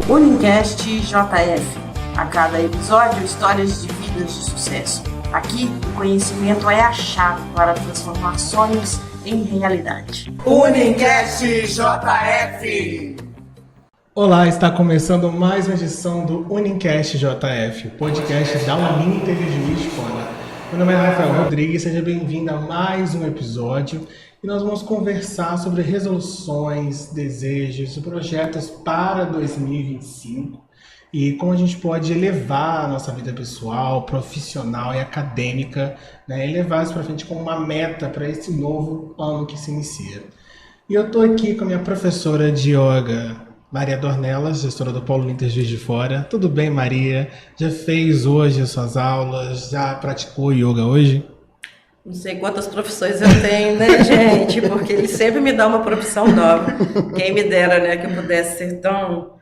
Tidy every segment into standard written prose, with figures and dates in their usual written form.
Unicast JF. A cada episódio, histórias de vidas de sucesso. Aqui, o conhecimento é a chave para transformar sonhos em realidade. Unicast JF. Olá, está começando mais uma edição do Unicast JF, podcast da Uninter de Juiz de Fora. Meu nome é Rafael Rodrigues, seja bem-vindo a mais um episódio e nós vamos conversar sobre resoluções, desejos e projetos para 2025 e como a gente pode elevar a nossa vida pessoal, profissional e acadêmica, né, e levar isso para frente como uma meta para esse novo ano que se inicia. E eu estou aqui com a minha professora de yoga, Maria Dornelas, gestora do Polo Uninter Juiz de Fora. Tudo bem, Maria? Já fez hoje as suas aulas? Já praticou yoga hoje? Não sei quantas profissões eu tenho, né, gente? Porque ele sempre me dá uma profissão nova. Quem me dera, né, que eu pudesse ser tão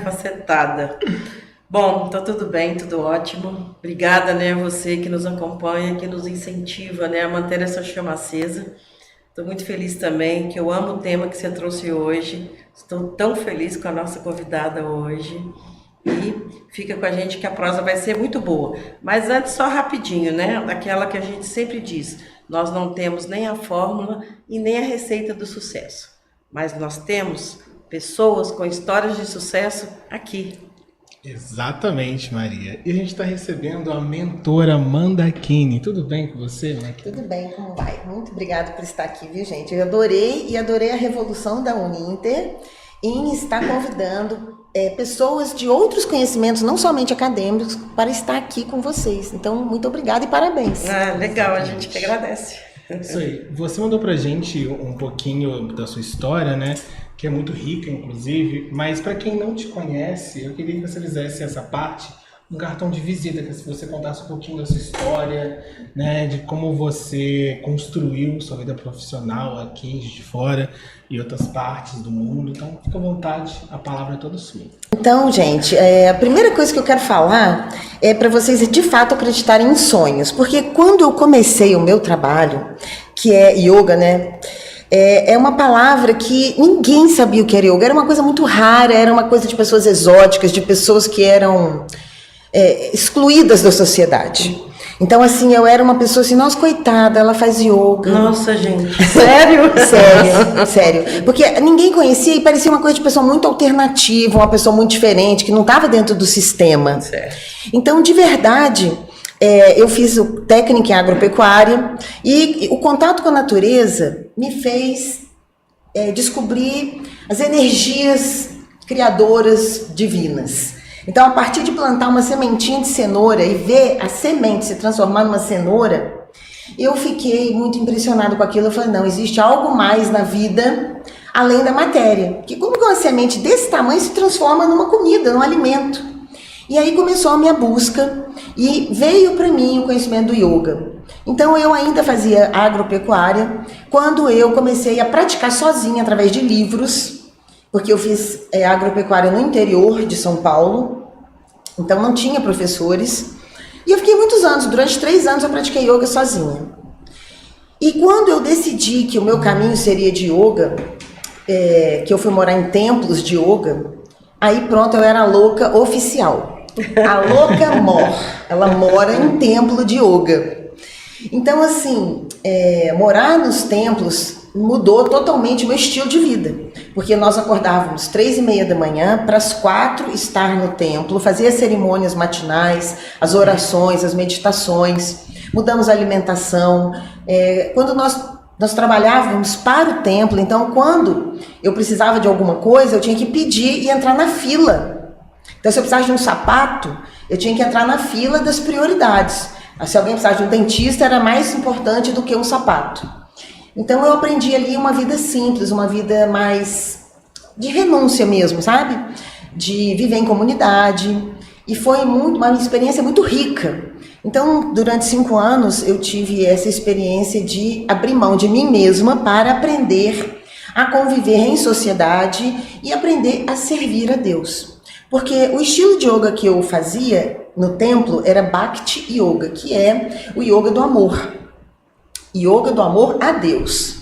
facetada. Bom, tá tudo bem, tudo ótimo. Obrigada, né, a você que nos acompanha, que nos incentiva, né, a manter essa chama acesa. Estou muito feliz também, que eu amo o tema que você trouxe hoje. Estou tão feliz com a nossa convidada hoje. E fica com a gente que a prosa vai ser muito boa. Mas antes, só rapidinho, né? Daquela que a gente sempre diz. Nós não temos nem a fórmula e nem a receita do sucesso. Mas nós temos pessoas com histórias de sucesso aqui. Exatamente, Maria. E a gente está recebendo a mentora Amanda Kini. Tudo bem com você, Amanda? Tudo bem, como vai? Muito obrigada por estar aqui, viu, gente? Eu adorei a revolução da Uninter em estar convidando pessoas de outros conhecimentos, não somente acadêmicos, para estar aqui com vocês. Então, muito obrigada e parabéns. Legal, a gente que agradece. Isso aí. Você mandou pra gente um pouquinho da sua história, né? Que é muito rica, inclusive. Mas para quem não te conhece, eu queria que você fizesse essa parte, um cartão de visita, que se você contasse um pouquinho da sua história, né? De como você construiu sua vida profissional aqui em Juiz de Fora e outras partes do mundo. Então, fica à vontade, a palavra é toda sua. Então, gente, a primeira coisa que eu quero falar é para vocês, de fato, acreditarem em sonhos. Porque quando eu comecei o meu trabalho, que é yoga, né? É uma palavra que ninguém sabia o que era yoga. Era uma coisa muito rara, era uma coisa de pessoas exóticas, de pessoas que eram excluídas da sociedade. Então, assim, eu era uma pessoa assim, nossa, coitada, ela faz yoga. Nossa, gente. Sério? Sério. Porque ninguém conhecia e parecia uma coisa de pessoa muito alternativa, uma pessoa muito diferente, que não estava dentro do sistema. Certo. Então, de verdade, eu fiz o técnico em agropecuária e o contato com a natureza me fez descobrir as energias criadoras divinas. Então, a partir de plantar uma sementinha de cenoura e ver a semente se transformar numa cenoura, eu fiquei muito impressionada com aquilo. Eu falei, não, existe algo mais na vida além da matéria. Que como que uma semente desse tamanho se transforma numa comida, num alimento? E aí começou a minha busca e veio para mim o conhecimento do yoga. Então, eu ainda fazia agropecuária quando eu comecei a praticar sozinha através de livros, porque eu fiz agropecuária no interior de São Paulo, então não tinha professores. E eu fiquei muitos anos, durante 3 anos eu pratiquei yoga sozinha. E quando eu decidi que o meu caminho seria de yoga, que eu fui morar em templos de yoga, aí pronto, eu era a louca oficial. A louca ela mora em templo de yoga. Então, assim, morar nos templos mudou totalmente o meu estilo de vida, porque nós acordávamos 3:30 da manhã para as 4 estar no templo, fazer as cerimônias matinais, as orações, as meditações, mudamos a alimentação. Quando nós trabalhávamos para o templo, então quando eu precisava de alguma coisa, eu tinha que pedir e entrar na fila. Então, se eu precisasse de um sapato, eu tinha que entrar na fila das prioridades. Se alguém precisasse de um dentista, era mais importante do que um sapato. Então, eu aprendi ali uma vida simples, uma vida mais de renúncia mesmo, sabe? De viver em comunidade. E foi uma experiência muito rica. Então, durante 5 anos, eu tive essa experiência de abrir mão de mim mesma para aprender a conviver em sociedade e aprender a servir a Deus. Porque o estilo de yoga que eu fazia no templo era Bhakti Yoga, que é o yoga do amor. Yoga do amor a Deus.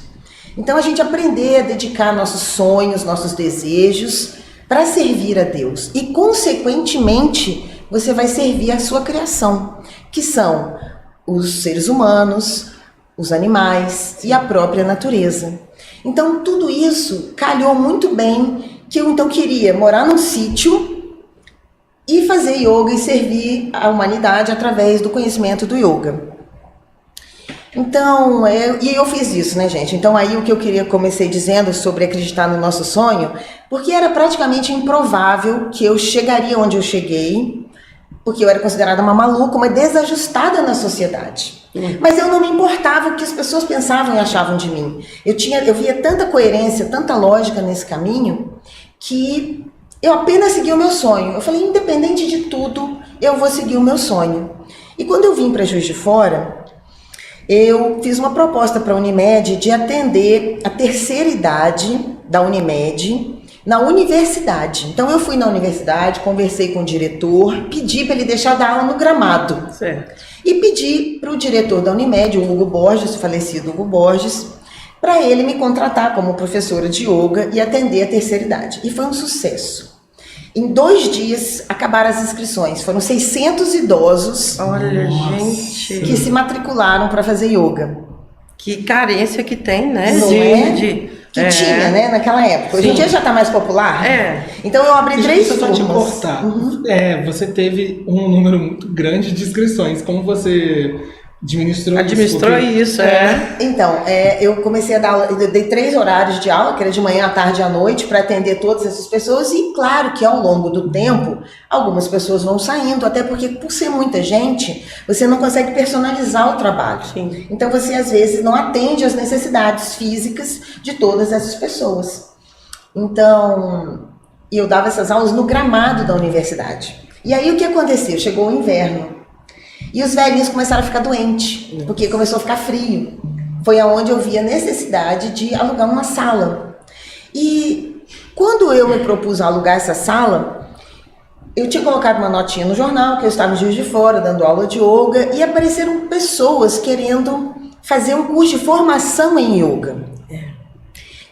Então, a gente aprender a dedicar nossos sonhos, nossos desejos para servir a Deus. E, consequentemente, você vai servir a sua criação, que são os seres humanos, os animais e a própria natureza. Então, tudo isso calhou muito bem que eu então queria morar num sítio e fazer yoga e servir a humanidade através do conhecimento do yoga. Então, eu fiz isso, né, gente? Então, aí o que eu comecei dizendo sobre acreditar no nosso sonho, porque era praticamente improvável que eu chegaria onde eu cheguei, porque eu era considerada uma maluca, uma desajustada na sociedade. Mas eu não me importava o que as pessoas pensavam e achavam de mim. Eu via tanta coerência, tanta lógica nesse caminho, que eu apenas segui o meu sonho. Eu falei, independente de tudo, eu vou seguir o meu sonho. E quando eu vim para Juiz de Fora, eu fiz uma proposta para a Unimed de atender a terceira idade da Unimed na universidade. Então eu fui na universidade, conversei com o diretor, pedi para ele deixar dar aula no gramado. Certo. E pedi para o diretor da Unimed, o Hugo Borges, o falecido Hugo Borges, para ele me contratar como professora de yoga e atender a terceira idade. E foi um sucesso. Em 2 dias acabaram as inscrições. Foram 600 idosos. Olha, gente, que se matricularam para fazer yoga. que carência que tem, né? Não que tinha, né, naquela época. Hoje em dia já está mais popular. Então eu abri 3 turmas. turmas. Só te cortar. Você teve um número muito grande de inscrições. Como você administrou isso? Então, eu comecei a dar aula, eu dei 3 horários de aula, que era de manhã, à tarde e à noite, para atender todas essas pessoas. E claro que ao longo do tempo, algumas pessoas vão saindo, até porque por ser muita gente, você não consegue personalizar o trabalho. Sim. Então você às vezes não atende às necessidades físicas de todas essas pessoas. Então, eu dava essas aulas no gramado da universidade. E aí o que aconteceu? Chegou o inverno. E os velhinhos começaram a ficar doentes, porque começou a ficar frio. Foi aonde eu vi a necessidade de alugar uma sala. E quando eu me propus a alugar essa sala, eu tinha colocado uma notinha no jornal, que eu estava em Juiz de Fora, dando aula de yoga, e apareceram pessoas querendo fazer um curso de formação em yoga.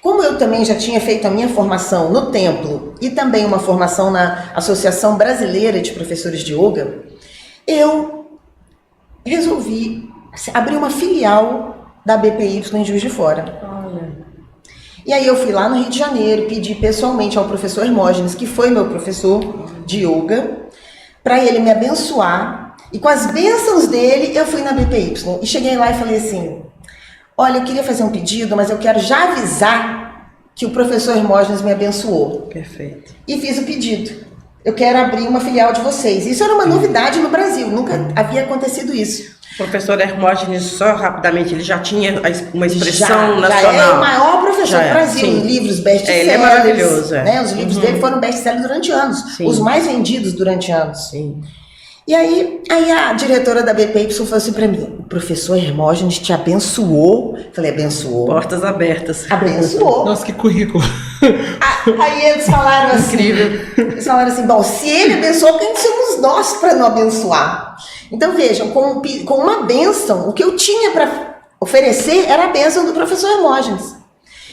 Como eu também já tinha feito a minha formação no templo e também uma formação na Associação Brasileira de Professores de Yoga, eu resolvi abrir uma filial da BPY em Juiz de Fora. Olha. E aí eu fui lá no Rio de Janeiro, pedi pessoalmente ao professor Hermógenes, que foi meu professor de yoga, para ele me abençoar. E com as bênçãos dele, eu fui na BPY. E cheguei lá e falei assim, olha, eu queria fazer um pedido, mas eu quero já avisar que o professor Hermógenes me abençoou. Perfeito. E fiz o pedido. Eu quero abrir uma filial de vocês. Isso era uma novidade no Brasil, nunca havia acontecido isso. O professor Hermógenes, só rapidamente, ele já tinha uma expressão nacional. Já é o maior professor do Brasil, sim. Livros best-sellers. Ele é maravilhoso. Né? Os livros dele foram best-sellers durante anos, Sim. Os mais vendidos durante anos. Sim. E aí a diretora da BPY falou assim pra mim, o professor Hermógenes te abençoou? Falei, abençoou. Portas abertas. Abençoou. Nossa, que currículo. Aí eles falaram assim, Incrível. Eles falaram assim, bom, se ele abençoou, quem somos nós para não abençoar? Então vejam, com uma bênção, o que eu tinha para oferecer era a bênção do professor Hermógenes.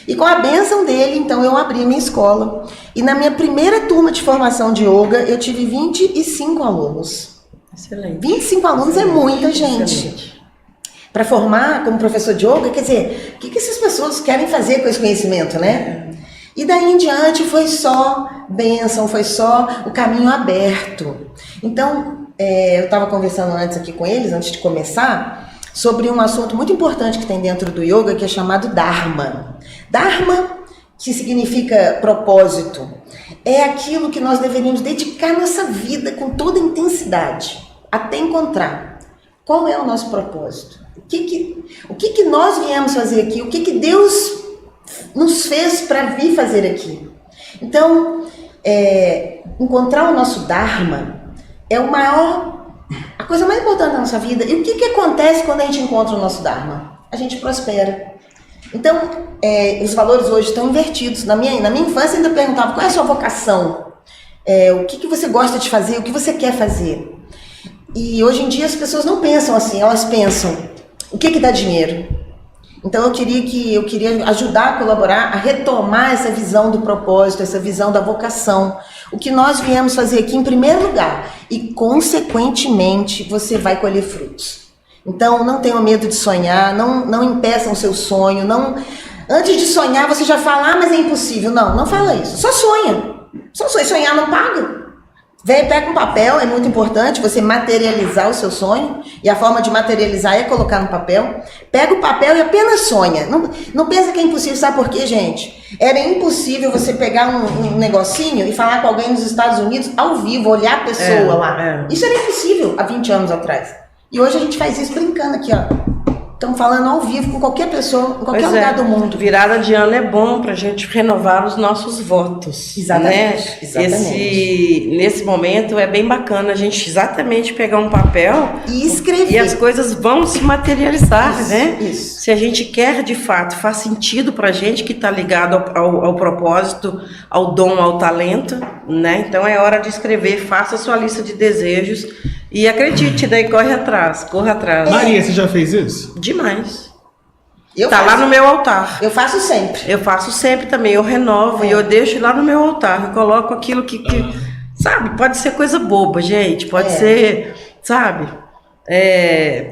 E com a bênção dele, então, eu abri minha escola. E na minha primeira turma de formação de yoga, eu tive 25 alunos. Excelente. 25 alunos é muita gente. Excelente. Para formar como professor de yoga, quer dizer, o que essas pessoas querem fazer com esse conhecimento, né? E daí em diante foi só bênção, foi só o caminho aberto. Então, eu estava conversando antes aqui com eles, antes de começar, sobre um assunto muito importante que tem dentro do yoga, que é chamado Dharma. Dharma, que significa propósito, é aquilo que nós deveríamos dedicar nossa vida com toda intensidade, até encontrar qual é o nosso propósito. O que nós viemos fazer aqui? O que Deus nos fez para vir fazer aqui? Então, encontrar o nosso Dharma é a coisa mais importante da nossa vida. E o que acontece quando a gente encontra o nosso Dharma? A gente prospera. Então, os valores hoje estão invertidos. Na minha infância, ainda perguntava qual é a sua vocação? O que você gosta de fazer? O que você quer fazer? E hoje em dia as pessoas não pensam assim, elas pensam o que dá dinheiro? Então eu queria ajudar a colaborar a retomar essa visão do propósito, essa visão da vocação. O que nós viemos fazer aqui em primeiro lugar e consequentemente você vai colher frutos. Então não tenham medo de sonhar, não impeçam o seu sonho, antes de sonhar você já fala, mas é impossível. Não fala isso, só sonha. Sonhar não paga. Pega um papel, é muito importante você materializar o seu sonho, e a forma de materializar é colocar no papel. Pega o papel e apenas sonha. Não pensa que é impossível, sabe por quê, gente? Era impossível você pegar um negocinho e falar com alguém nos Estados Unidos ao vivo, olhar a pessoa lá. Isso era impossível há 20 anos atrás. E hoje a gente faz isso brincando aqui, ó. Estamos falando ao vivo com qualquer pessoa, em qualquer lugar do mundo. Virada de ano é bom para a gente renovar os nossos votos. Exatamente. Né? Exatamente. Nesse momento é bem bacana a gente exatamente pegar um papel e escrever. E as coisas vão se materializar, isso, né? Isso. Se a gente quer de fato, faz sentido para a gente que está ligado ao propósito, ao dom, ao talento, né? Então é hora de escrever, faça a sua lista de desejos. E acredite, daí corra atrás. Maria, você já fez isso? Demais. Tá lá no meu altar. Eu faço sempre. Eu faço sempre também, eu renovo e eu deixo lá no meu altar. Eu coloco aquilo que sabe, pode ser coisa boba, gente. Pode ser, sabe,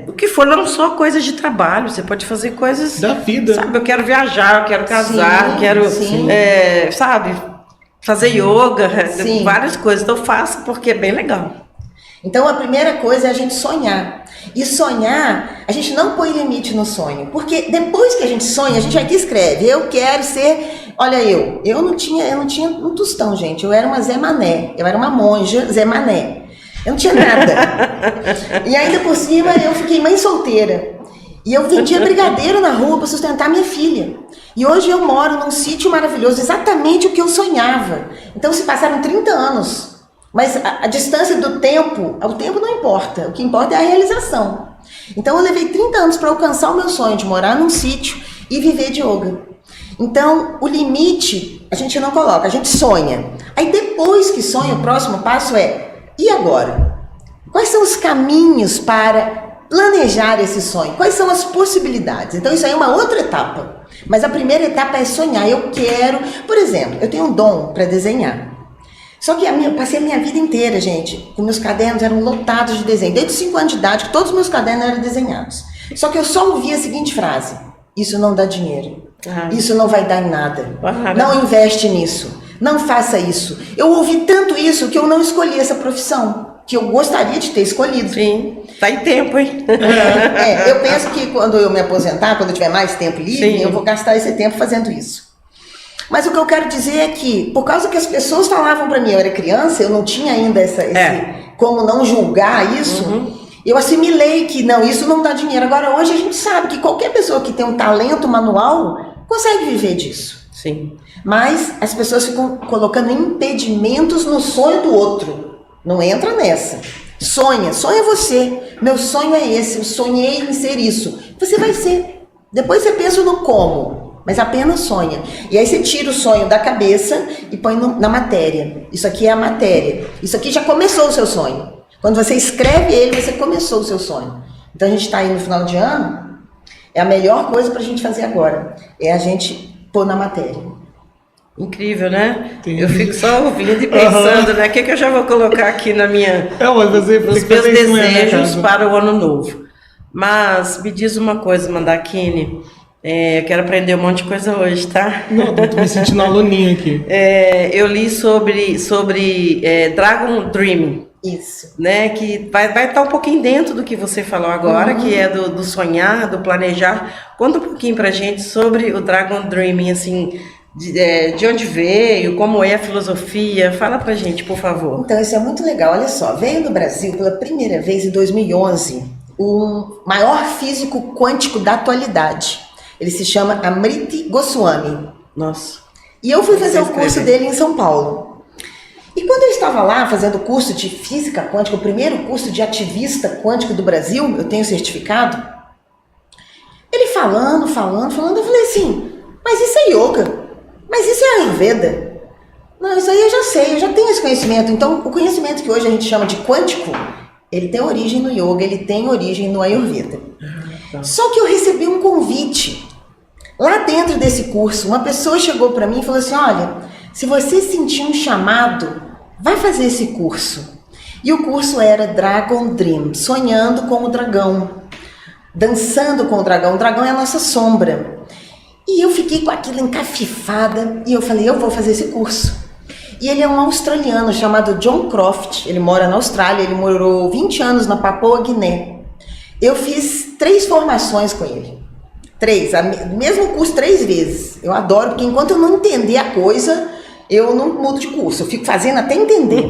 o que for, não só coisas de trabalho. Você pode fazer coisas da vida. Sabe, eu quero viajar, eu quero casar, eu quero, sabe, fazer yoga, várias coisas. Então faça porque é bem legal. Então a primeira coisa é a gente sonhar. E sonhar, a gente não põe limite no sonho. Porque depois que a gente sonha, a gente aqui escreve. Eu quero ser... Olha, eu não tinha um tostão, gente. Eu era uma Zé Mané. Eu era uma monja Zé Mané. Eu não tinha nada. E ainda por cima eu fiquei mãe solteira. E eu vendia brigadeiro na rua para sustentar minha filha. E hoje eu moro num sítio maravilhoso, exatamente o que eu sonhava. Então se passaram 30 anos. Mas a distância do tempo, o tempo não importa, o que importa é a realização. Então eu levei 30 anos para alcançar o meu sonho de morar num sítio e viver de yoga. Então o limite a gente não coloca, a gente sonha. Aí depois que sonha, o próximo passo é, e agora? Quais são os caminhos para planejar esse sonho? Quais são as possibilidades? Então isso aí é uma outra etapa. Mas a primeira etapa é sonhar, eu quero... Por exemplo, eu tenho um dom para desenhar. Só que eu passei a minha vida inteira, gente, os meus cadernos eram lotados de desenho. Desde os 5 anos de idade, todos os meus cadernos eram desenhados. Só que eu só ouvia a seguinte frase: isso não dá dinheiro, isso não vai dar em nada, não investe nisso, não faça isso. Eu ouvi tanto isso que eu não escolhi essa profissão, que eu gostaria de ter escolhido. Sim, tá em tempo, hein? Eu penso que quando eu me aposentar, quando eu tiver mais tempo livre, eu vou gastar esse tempo fazendo isso. Mas o que eu quero dizer é que, por causa que as pessoas falavam para mim, eu era criança, eu não tinha ainda esse como não julgar isso, eu assimilei que não, isso não dá dinheiro. Agora hoje a gente sabe que qualquer pessoa que tem um talento manual consegue viver disso. Sim. Mas as pessoas ficam colocando impedimentos no sonho do outro. Não entra nessa. Sonha você. Meu sonho é esse, eu sonhei em ser isso. Você vai ser. Depois você pensa no como. Mas apenas sonha. E aí você tira o sonho da cabeça e põe na matéria. Isso aqui é a matéria. Isso aqui já começou o seu sonho. Quando você escreve ele, você começou o seu sonho. Então a gente está aí no final de ano. É a melhor coisa para a gente fazer agora. É a gente pôr na matéria. Incrível, né? Entendi. Eu fico só ouvindo e pensando, né? O que eu já vou colocar aqui na minha... nos meus desejos para o ano novo. Mas me diz uma coisa, Mandakini. Eu quero aprender um monte de coisa hoje, tá? Não, tô me sentindo aluninho aqui. Eu li sobre Dragon Dream. Isso. Né? Que vai estar um pouquinho dentro do que você falou agora, que é do sonhar, do planejar. Conta um pouquinho pra gente sobre o Dragon Dreaming, assim, de onde veio, como é a filosofia. Fala pra gente, por favor. Então, isso é muito legal. Olha só, veio no Brasil pela primeira vez em 2011 o maior físico quântico da atualidade. Ele se chama Amriti Goswami. Nossa. E eu fui fazer o curso dele em São Paulo. E quando eu estava lá fazendo o curso de física quântica, o primeiro curso de ativista quântico do Brasil, eu tenho certificado, ele falando, eu falei assim, mas isso é yoga, mas isso é Ayurveda. Não, isso aí eu já sei, eu já tenho esse conhecimento. Então, o conhecimento que hoje a gente chama de quântico, ele tem origem no yoga, ele tem origem no Ayurveda. Só que eu recebi um convite Lá dentro desse curso, uma pessoa chegou para mim e falou assim, olha, se você sentir um chamado, vai fazer esse curso. E o curso era Dragon Dream, sonhando com o dragão, dançando com o dragão. O dragão é a nossa sombra. E eu fiquei com aquilo encafifada e eu falei, eu vou fazer esse curso. E ele é um australiano chamado John Croft, ele mora na Austrália, ele morou 20 anos na Papua Guiné. Eu fiz 3 formações com ele. 3, mesmo curso 3 vezes. Eu adoro, porque enquanto eu não entender a coisa, eu não mudo de curso, eu fico fazendo até entender.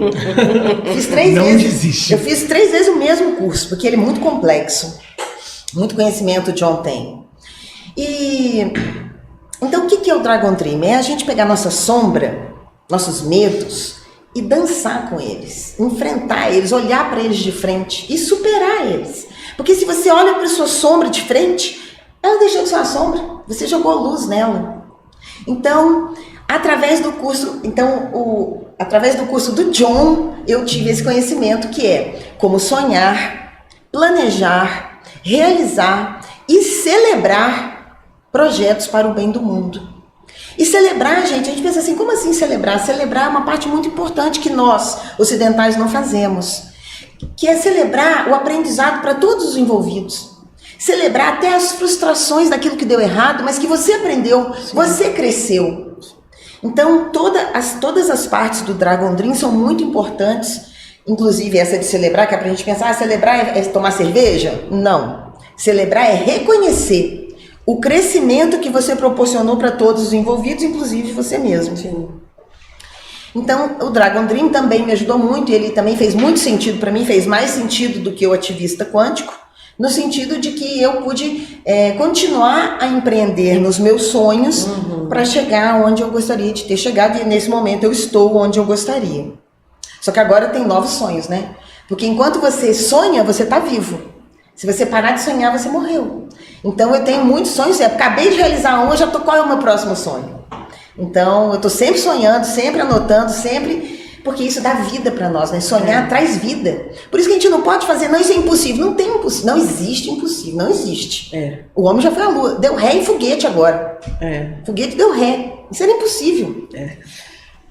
Fiz 3 não vezes. Desiste. Eu fiz 3 vezes o mesmo curso, porque ele é muito complexo. Muito conhecimento o John tem. E então o que é o Dragon Dream? É a gente pegar nossa sombra, nossos medos e dançar com eles, enfrentar eles, olhar para eles de frente e superar eles. Porque se você olha para sua sombra de frente, ela deixou de ser uma sombra, você jogou luz nela. Então, através do curso do John, eu tive esse conhecimento que é como sonhar, planejar, realizar e celebrar projetos para o bem do mundo. E celebrar, gente, a gente pensa assim, como assim celebrar? Celebrar é uma parte muito importante que nós, ocidentais, não fazemos, que é celebrar o aprendizado para todos os envolvidos. Celebrar até as frustrações daquilo que deu errado, mas que você aprendeu, você cresceu. Então, todas as partes do Dragon Dream são muito importantes, inclusive essa de celebrar, que é pra gente pensar, celebrar é tomar cerveja? Não. Celebrar é reconhecer o crescimento que você proporcionou para todos os envolvidos, inclusive você mesmo. Sim. Então, o Dragon Dream também me ajudou muito, ele também fez muito sentido para mim, fez mais sentido do que o ativista quântico, no sentido de que eu pude continuar a empreender nos meus sonhos para chegar onde eu gostaria de ter chegado, e nesse momento eu estou onde eu gostaria. Só que agora tem novos sonhos, né? Porque enquanto você sonha, você está vivo. Se você parar de sonhar, você morreu. Então eu tenho muitos sonhos, acabei de realizar um, eu já tô, qual é o meu próximo sonho? Então eu tô sempre sonhando, sempre anotando, sempre... Porque isso dá vida para nós, né? Sonhar traz vida. Por isso que a gente não pode fazer, não, isso é impossível. Não tem impossível, não existe impossível, não existe. O homem já foi à lua, deu ré em foguete agora. Foguete deu ré, isso era impossível.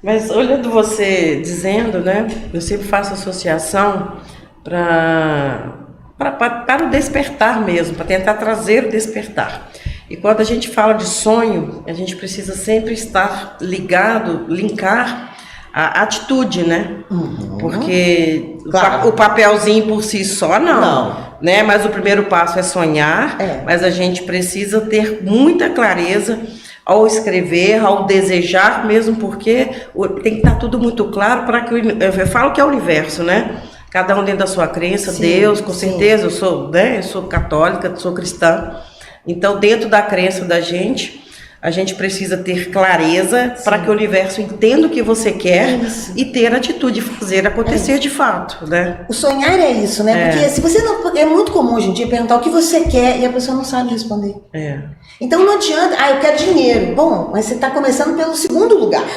Mas olhando você dizendo, né? Eu sempre faço associação para o despertar mesmo, para tentar trazer o despertar. E quando a gente fala de sonho, a gente precisa sempre estar linkar a atitude, né? Porque claro, o papelzinho por si só não. Né? Mas o primeiro passo é sonhar, mas a gente precisa ter muita clareza ao escrever, ao desejar mesmo, porque tem que estar tudo muito claro para que eu falo que é o universo, né? Cada um dentro da sua crença, sim, Deus, com certeza, eu sou católica, sou cristã, então dentro da crença da gente, a gente precisa ter clareza para que o universo entenda o que você quer e ter a atitude de fazer acontecer de fato, né? O sonhar é isso, né? Porque se você não, é muito comum hoje em dia perguntar o que você quer e a pessoa não sabe responder. Então não adianta, eu quero dinheiro. Bom, mas você está começando pelo segundo lugar,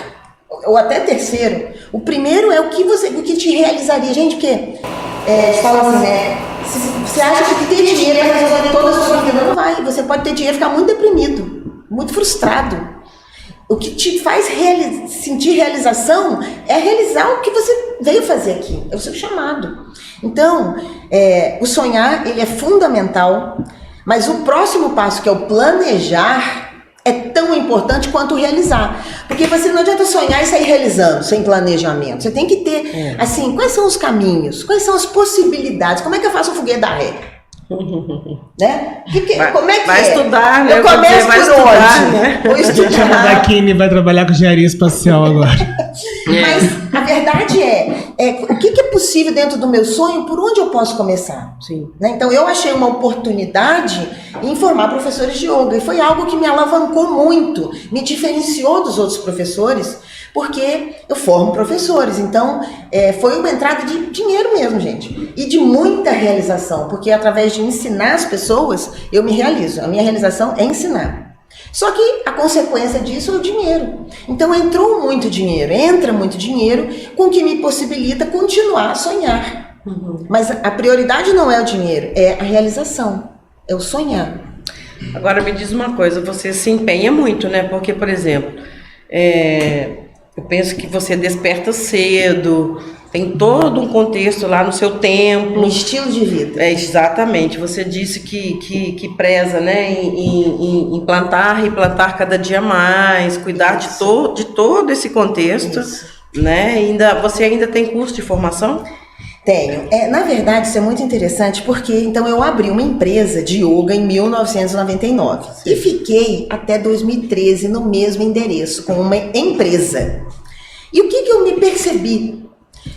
ou até terceiro. O primeiro é o que te realizaria. Gente, porque fala assim, né? Se você acha que ter dinheiro vai resolver toda a sua vida, não vai. Você pode ter dinheiro e ficar muito deprimido, muito frustrado. O que te faz sentir realização é realizar o que você veio fazer aqui, é o seu chamado. Então, o sonhar, ele é fundamental, mas o próximo passo, que é o planejar, é tão importante quanto o realizar. Porque você não adianta sonhar e sair realizando, sem planejamento. Você tem que ter, assim, quais são os caminhos, quais são as possibilidades, como é que eu faço um foguete da ré? Né? Como é que vai estudar, né? Eu começo por estudar, onde? Né? Vou estudar. Chama da Kine, vai trabalhar com engenharia espacial agora. Mas a verdade o que é possível dentro do meu sonho, por onde eu posso começar? Sim. Né? Então eu achei uma oportunidade em formar professores de yoga, e foi algo que me alavancou muito, me diferenciou dos outros professores, porque eu formo professores. Então foi uma entrada de dinheiro mesmo, gente, e de muita realização, porque através de ensinar as pessoas eu me realizo. A minha realização é ensinar. Só que a consequência disso é o dinheiro. Então entra muito dinheiro, com o que me possibilita continuar a sonhar. Mas a prioridade não é o dinheiro, é a realização, é o sonhar. Agora me diz uma coisa, você se empenha muito, né? Porque, por exemplo, eu penso que você desperta cedo, tem todo um contexto lá no seu templo. Um estilo de vida. Exatamente. Você disse que preza, né, em plantar e plantar cada dia mais, cuidar de todo esse contexto, né? Você ainda tem curso de formação? Tenho. Na verdade, isso é muito interessante porque então eu abri uma empresa de yoga em 1999 e fiquei até 2013 no mesmo endereço, com uma empresa. E o que eu me percebi?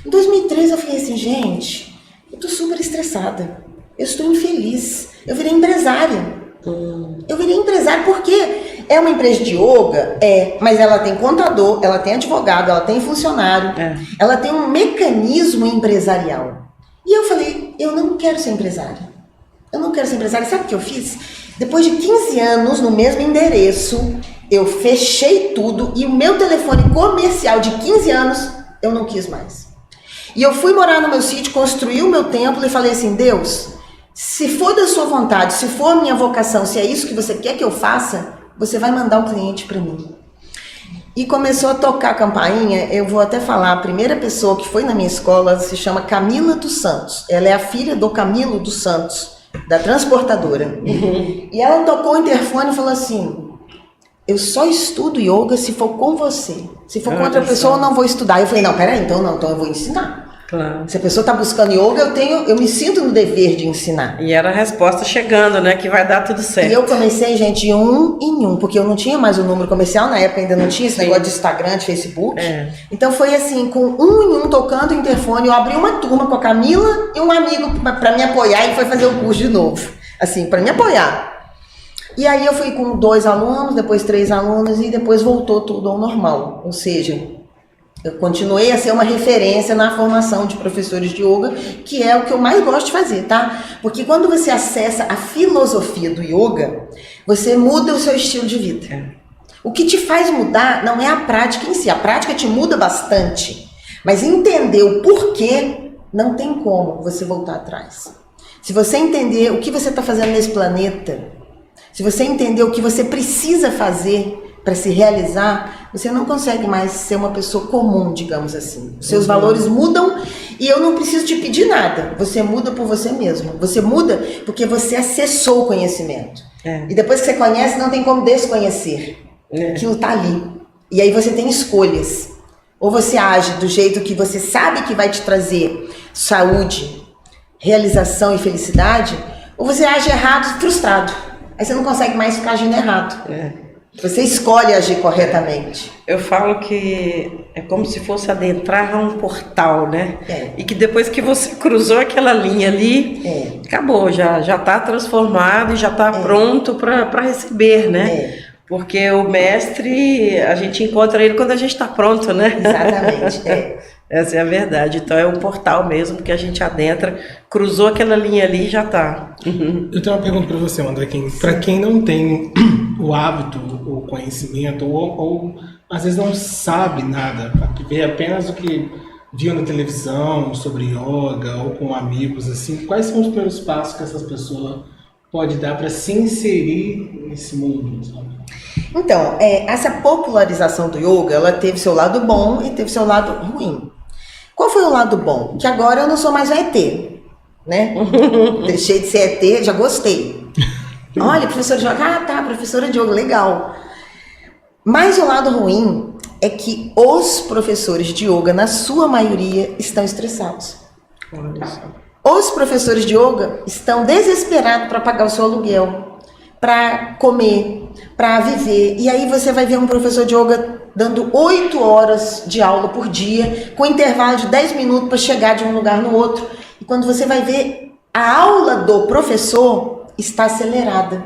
Em 2013 eu falei assim, gente, eu tô super estressada, eu estou infeliz, eu virei empresária. Eu virei empresária porque é uma empresa de yoga, mas ela tem contador, ela tem advogado, ela tem funcionário, ela tem um mecanismo empresarial. E eu falei, eu não quero ser empresária. Eu não quero ser empresária. Sabe o que eu fiz? Depois de 15 anos no mesmo endereço, eu fechei tudo e o meu telefone comercial de 15 anos, eu não quis mais. E eu fui morar no meu sítio, construí o meu templo e falei assim, Deus, se for da sua vontade, se for a minha vocação, se é isso que você quer que eu faça, você vai mandar o cliente para mim. E começou a tocar a campainha, eu vou até falar, a primeira pessoa que foi na minha escola se chama Camila dos Santos. Ela é a filha do Camilo dos Santos, da transportadora. E ela tocou o interfone e falou assim, eu só estudo yoga se for com você. Se for com outra pessoa, eu não vou estudar. Eu falei, não, peraí, então eu vou ensinar. Claro. Se a pessoa está buscando yoga, eu me sinto no dever de ensinar. E era a resposta chegando, né? Que vai dar tudo certo. E eu comecei, gente, de um em um, porque eu não tinha mais o número comercial, na época ainda não tinha esse negócio de Instagram, de Facebook. Então foi assim, com um em um, tocando o interfone, eu abri uma turma com a Camila e um amigo para me apoiar e foi fazer o curso de novo. Assim, para me apoiar. E aí eu fui com 2 alunos, depois 3 alunos e depois voltou tudo ao normal. Ou seja, eu continuei a ser uma referência na formação de professores de yoga, que é o que eu mais gosto de fazer, tá? Porque quando você acessa a filosofia do yoga, você muda o seu estilo de vida. O que te faz mudar não é a prática em si, a prática te muda bastante, mas entender o porquê não tem como você voltar atrás. Se você entender o que você está fazendo nesse planeta, se você entender o que você precisa fazer para se realizar, você não consegue mais ser uma pessoa comum, digamos assim. Os seus valores mudam e eu não preciso te pedir nada. Você muda por você mesmo. Você muda porque você acessou o conhecimento. E depois que você conhece, não tem como desconhecer. Aquilo está ali. E aí você tem escolhas. Ou você age do jeito que você sabe que vai te trazer saúde, realização e felicidade, ou você age errado, frustrado. Aí você não consegue mais ficar agindo errado. Você escolhe agir corretamente. Eu falo que é como se fosse adentrar a um portal, né? E que depois que você cruzou aquela linha ali, acabou, já está transformado e já está pronto para receber, né? Porque o mestre, a gente encontra ele quando a gente está pronto, né? Exatamente, Essa é a verdade. Então é um portal mesmo que a gente adentra, cruzou aquela linha ali e já está. Eu tenho uma pergunta para você, Andrequim. Para quem não tem o hábito, o conhecimento, ou às vezes não sabe nada, vê apenas o que viu na televisão sobre yoga ou com amigos, assim, quais são os primeiros passos que essas pessoas podem dar para se inserir nesse mundo, sabe? Então, essa popularização do yoga, ela teve seu lado bom e teve seu lado ruim. Qual foi o lado bom? Que agora eu não sou mais um ET, né? Deixei de ser ET, já gostei. Olha, professora de yoga, professora de yoga, legal. Mas o lado ruim é que os professores de yoga, na sua maioria, estão estressados. Os professores de yoga estão desesperados para pagar o seu aluguel, para comer, para viver. E aí você vai ver um professor de yoga dando 8 horas de aula por dia, com intervalo de 10 minutos para chegar de um lugar no outro. E quando você vai ver, a aula do professor está acelerada.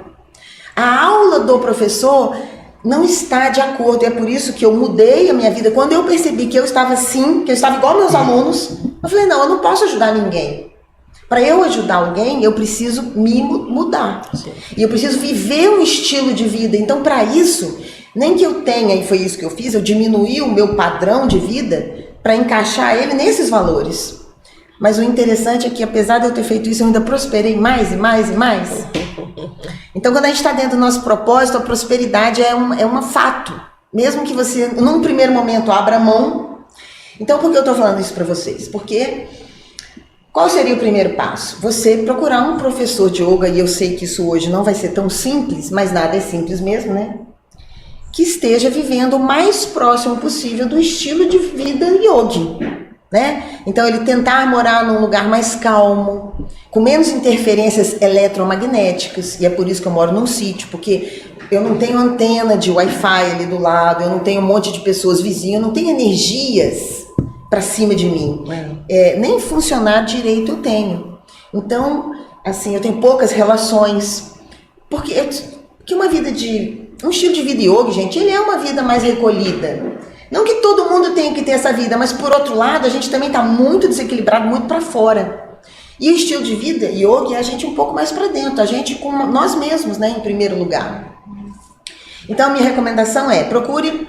A aula do professor não está de acordo. E é por isso que eu mudei a minha vida. Quando eu percebi que eu estava assim, que eu estava igual meus alunos, eu falei, não, eu não posso ajudar ninguém. Para eu ajudar alguém, eu preciso me mudar. Sim. E eu preciso viver um estilo de vida. Então, para isso, nem que eu tenha, e foi isso que eu fiz, eu diminuí o meu padrão de vida para encaixar ele nesses valores. Mas o interessante é que, apesar de eu ter feito isso, eu ainda prosperei mais e mais e mais. Então, quando a gente está dentro do nosso propósito, a prosperidade é um fato. Mesmo que você, num primeiro momento, abra mão. Então, por que eu estou falando isso para vocês? Porque qual seria o primeiro passo? Você procurar um professor de yoga, e eu sei que isso hoje não vai ser tão simples, mas nada é simples mesmo, né? Que esteja vivendo o mais próximo possível do estilo de vida yogi, né? Então, ele tentar morar num lugar mais calmo, com menos interferências eletromagnéticas, e é por isso que eu moro num sítio, porque eu não tenho antena de Wi-Fi ali do lado, eu não tenho um monte de pessoas vizinhas, eu não tenho energias para cima de mim. Nem funcionar direito eu tenho. Então, assim, eu tenho poucas relações, porque um estilo de vida yoga, gente, ele é uma vida mais recolhida. Não que todo mundo tenha que ter essa vida, mas por outro lado, a gente também está muito desequilibrado, muito para fora. E o estilo de vida yoga é a gente um pouco mais para dentro, a gente com nós mesmos, né, em primeiro lugar. Então, a minha recomendação é, procure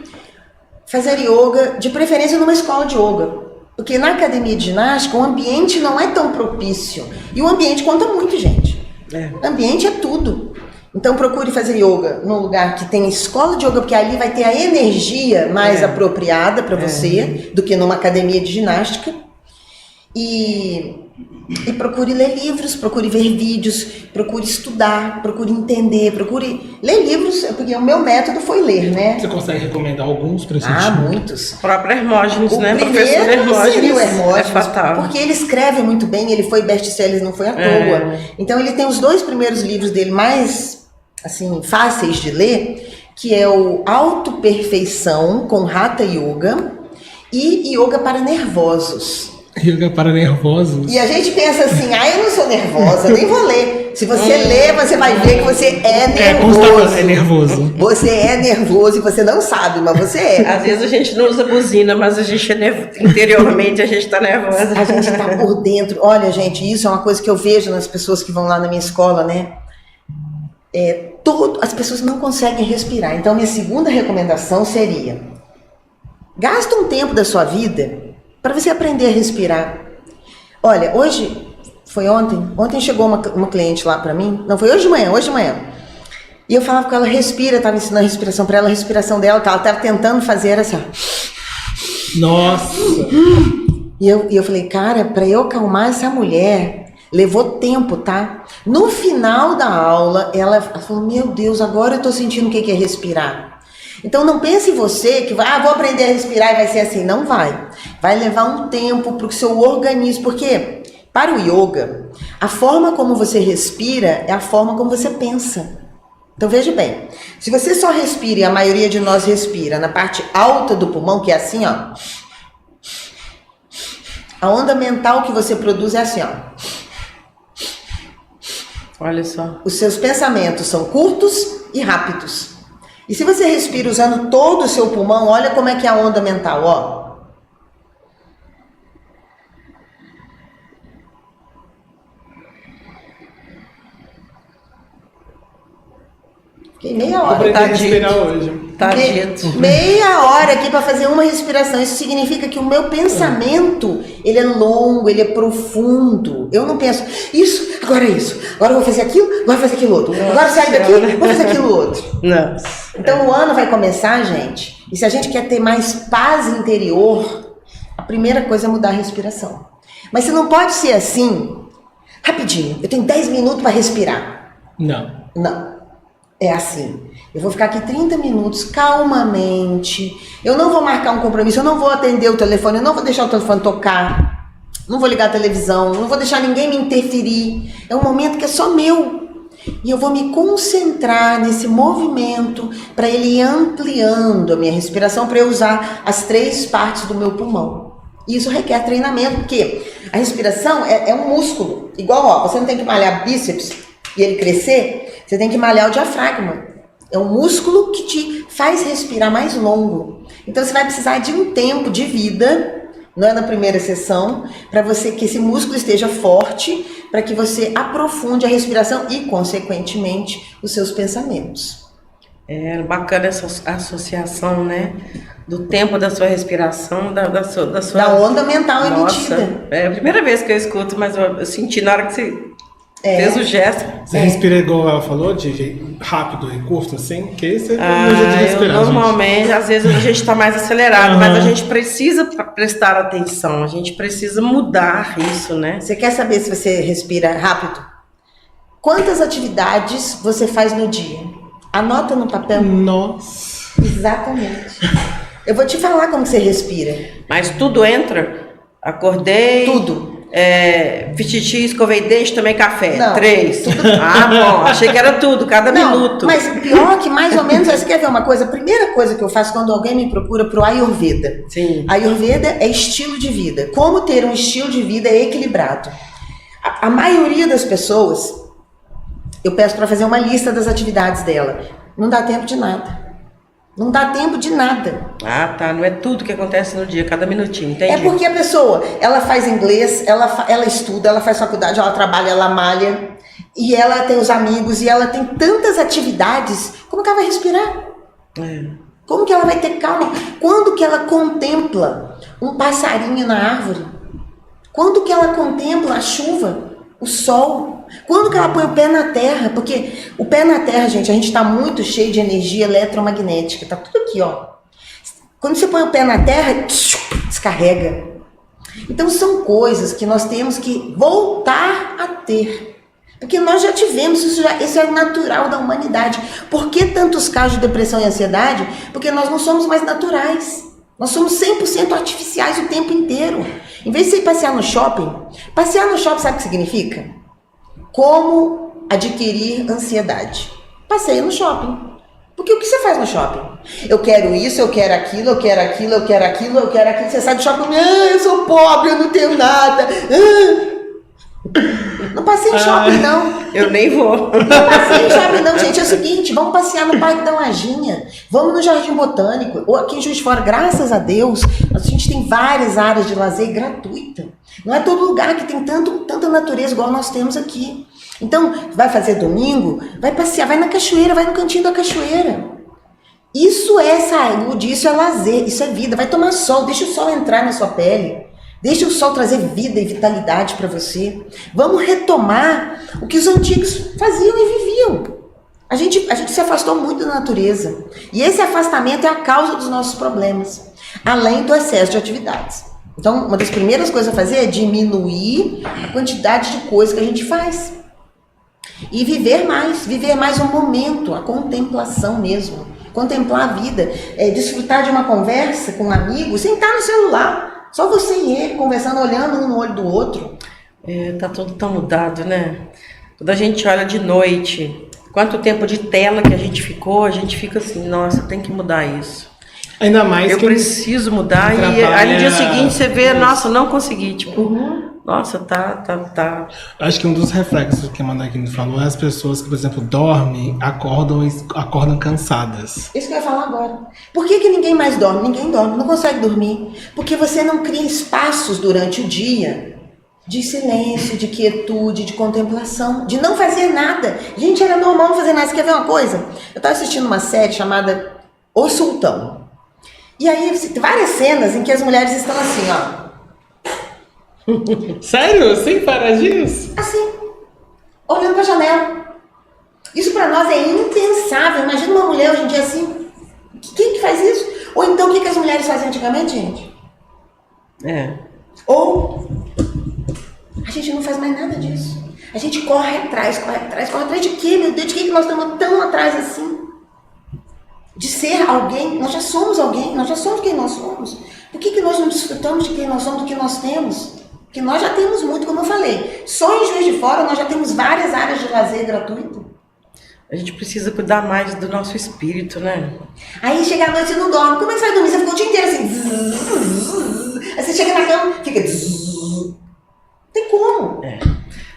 fazer yoga, de preferência numa escola de yoga. Porque na academia de ginástica, o ambiente não é tão propício. E o ambiente conta muito, gente. Ambiente é tudo. Então, procure fazer yoga num lugar que tem escola de yoga, porque ali vai ter a energia mais apropriada para você do que numa academia de ginástica. E procure ler livros, procure ver vídeos, procure estudar, procure entender, procure ler livros, porque o meu método foi ler, né? Você consegue recomendar alguns para esse muitos. O próprio Hermógenes, O né? primeiro seria o Hermógenes, é fatal. porque ele escreve muito bem, ele foi best-seller, não foi à toa. Então ele tem os 2 primeiros livros dele mais, assim, fáceis de ler, que é o Autoperfeição com Hatha Yoga e Yoga para Nervosos. Yoga para nervosos. E a gente pensa assim, eu não sou nervosa, nem vou ler. Se você ler, você vai ver que você é nervoso. É nervoso. Você é nervoso e você não sabe, mas você é. Às vezes a gente não usa buzina, mas a gente interiormente a gente está nervosa. A gente está por dentro. Olha, gente, isso é uma coisa que eu vejo nas pessoas que vão lá na minha escola, né? As pessoas não conseguem respirar. Então, minha segunda recomendação seria: gasta um tempo da sua vida para você aprender a respirar. Olha, foi ontem chegou uma cliente lá para mim, não, foi hoje de manhã, e eu falava com ela, respira, estava ensinando a respiração para ela, a respiração dela, ela estava tentando fazer assim, Nossa! E eu falei, cara, para eu acalmar essa mulher, levou tempo, tá? No final da aula, ela falou, meu Deus, agora eu tô sentindo o que é respirar. Então não pense você que vou aprender a respirar e vai ser assim. Não vai. Vai levar um tempo para o seu organismo, porque para o yoga, a forma como você respira é a forma como você pensa. Então veja bem, se você só respira, e a maioria de nós respira na parte alta do pulmão, que é assim, ó, a onda mental que você produz é assim, ó. Olha só. Os seus pensamentos são curtos e rápidos. E se você respira usando todo o seu pulmão, olha como é que é a onda mental, ó. Fiquei meia hora. Vou aprender a respirar hoje. Tá dito. Meia hora aqui para fazer uma respiração. Isso significa que o meu pensamento, ele é longo, ele é profundo. Eu não penso, agora eu vou fazer aquilo, agora vou fazer aquilo outro. Agora sair daqui, vou fazer aquilo outro. Não. Então o ano vai começar, gente, e se a gente quer ter mais paz interior, a primeira coisa é mudar a respiração. Mas se não pode ser assim, rapidinho, eu tenho 10 minutos para respirar. Não. É assim, eu vou ficar aqui 30 minutos calmamente, eu não vou marcar um compromisso, eu não vou atender o telefone, eu não vou deixar o telefone tocar, não vou ligar a televisão, não vou deixar ninguém me interferir. É um momento que é só meu e eu vou me concentrar nesse movimento para ele ir ampliando a minha respiração, para eu usar as 3 partes do meu pulmão. E isso requer treinamento, porque a respiração é um músculo, igual, você não tem que malhar bíceps e ele crescer, você tem que malhar o diafragma. É um músculo que te faz respirar mais longo. Então você vai precisar de um tempo de vida, não é na primeira sessão, para você que esse músculo esteja forte, para que você aprofunde a respiração e, consequentemente, os seus pensamentos. É bacana essa associação, né? Do tempo da sua respiração, da sua... Da onda mental Nossa, emitida. é a primeira vez que eu escuto, mas eu senti na hora que você fez o gesto. Você respira igual ela falou, de rápido e curto, assim? Que você não usa de Eu respirar, normalmente, às vezes a gente está mais acelerado, mas a gente precisa prestar atenção, a gente precisa mudar isso, né? Você quer saber se você respira rápido? Quantas atividades você faz no dia? Anota no papel. Nossa. Exatamente. Eu vou te falar como você respira. Mas tudo entra. Acordei. Tudo. Fiz xixi, escovei dente, tomei café. Não, 3. Ah, bom. Achei que era tudo, cada minuto. Mas pior que mais ou menos, você quer ver uma coisa? A primeira coisa que eu faço quando alguém me procura pro Ayurveda. Sim. Ayurveda é estilo de vida. Como ter um estilo de vida equilibrado. A maioria das pessoas, eu peço para fazer uma lista das atividades dela. Não dá tempo de nada. Não dá tempo de nada. Ah, tá. Não é tudo que acontece no dia, cada minutinho, entendi. É porque a pessoa, ela faz inglês, ela estuda, ela faz faculdade, ela trabalha, ela malha, e ela tem os amigos, e ela tem tantas atividades, como que ela vai respirar? Como que ela vai ter calma? Quando que ela contempla um passarinho na árvore? Quando que ela contempla a chuva, o sol? Quando que ela põe o pé na terra? Porque o pé na terra, gente, a gente está muito cheio de energia eletromagnética, tá tudo aqui, ó. Quando você põe o pé na terra, descarrega. Então são coisas que nós temos que voltar a ter. Porque nós já tivemos, isso é natural da humanidade. Por que tantos casos de depressão e ansiedade? Porque nós não somos mais naturais. Nós somos 100% artificiais o tempo inteiro. Em vez de você ir passear no shopping sabe o que significa? Como adquirir ansiedade. Passeia no shopping. Porque o que você faz no shopping? Eu quero isso, eu quero aquilo, eu quero aquilo, eu quero aquilo, eu quero aquilo. Você sai do shopping, eu sou pobre, eu não tenho nada. Não passei em shopping, não. Eu nem vou. Não passei em shopping, não, gente. É o seguinte, vamos passear no Parque da Lajinha, vamos no Jardim Botânico, ou aqui em Juiz de Fora, graças a Deus, a gente tem várias áreas de lazer gratuita. Não é todo lugar que tem tanta natureza igual nós temos aqui. Então, vai fazer domingo, vai passear, vai na cachoeira, vai no cantinho da cachoeira. Isso é saúde, isso é lazer, isso é vida. Vai tomar sol, deixa o sol entrar na sua pele. Deixa o sol trazer vida e vitalidade para você. Vamos retomar o que os antigos faziam e viviam. A gente se afastou muito da natureza. E esse afastamento é a causa dos nossos problemas, além do excesso de atividades. Então, uma das primeiras coisas a fazer é diminuir a quantidade de coisas que a gente faz. E viver mais o momento, a contemplação mesmo. Contemplar a vida, desfrutar de uma conversa com um amigo, sem estar no celular. Só você e ele conversando, olhando um no olho do outro. Tá tudo tão mudado, né? Quando a gente olha de noite, quanto tempo de tela que a gente ficou, a gente fica assim, nossa, tem que mudar isso. Ainda mais eu preciso mudar. E aí no dia seguinte você vê, nossa, não consegui. Tipo, nossa, tá. Acho que um dos reflexos que a Managuini falou é as pessoas que, por exemplo, dormem, acordam cansadas. Isso que eu ia falar agora. Por que ninguém mais dorme? Ninguém dorme, não consegue dormir. Porque você não cria espaços durante o dia de silêncio, de quietude, de contemplação, de não fazer nada. Gente, era normal não fazer nada. Você quer ver uma coisa? Eu estava assistindo uma série chamada O Sultão. E aí, tem várias cenas em que as mulheres estão assim, ó. Sério? Sem paradinhos? Assim, olhando pra janela. Isso pra nós é impensável. Imagina uma mulher hoje em dia assim. Quem que faz isso? Ou então, o que as mulheres faziam antigamente, gente? Ou a gente não faz mais nada disso. A gente corre atrás de quê, meu Deus? De que nós estamos tão atrás assim? De ser alguém, nós já somos alguém, nós já somos quem nós somos. Por que nós não desfrutamos de quem nós somos, do que nós temos? Porque nós já temos muito, como eu falei. Só em Juiz de Fora nós já temos várias áreas de lazer gratuito. A gente precisa cuidar mais do nosso espírito, né? Aí chega a noite e não dorme. Como é que você vai dormir? Você ficou o dia inteiro assim. Aí você chega na cama, fica. Não tem como.